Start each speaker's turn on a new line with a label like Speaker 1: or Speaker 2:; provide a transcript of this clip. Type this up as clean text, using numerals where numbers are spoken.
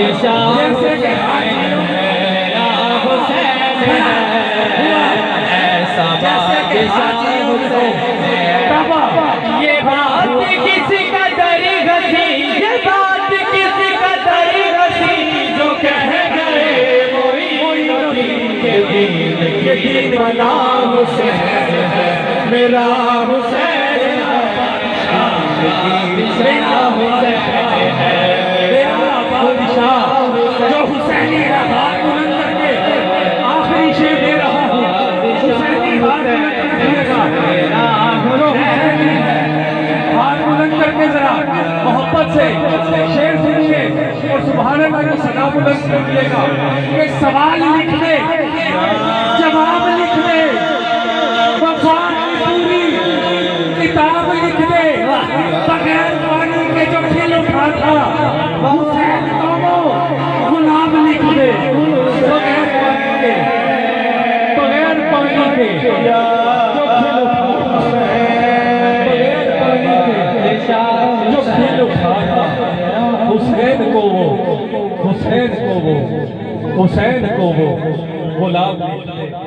Speaker 1: जैसे कि मेरा हुसैन ऐसा जैसे कि ये बात किसी का दरी घसी, ये बात किसी का दरी घसी, जो कह गए वही के दीन वाला हुसैन है मेरा हुसैन, मेरा हुसैन है मेरा बादशाह, जो हुसैनी हाथ बुलंद करके आखिरी शेर दे रहा हूँ। हुसैनी हाथ बुलंद करके जरा मोहब्बत से शेर सुनिए और सुभान अल्लाह की सदा बुलंद करिएगा। एक सवाल लिख ले, जवाब लिख ले, वफा की पूरी किताब लिख दे, बगैर पानी के जो खिल उठा था हुसैन को वो गुलाब लिख दे, बगैर पानी के जो खिल उठा था हुसैन को वो गुलाब लिख दे।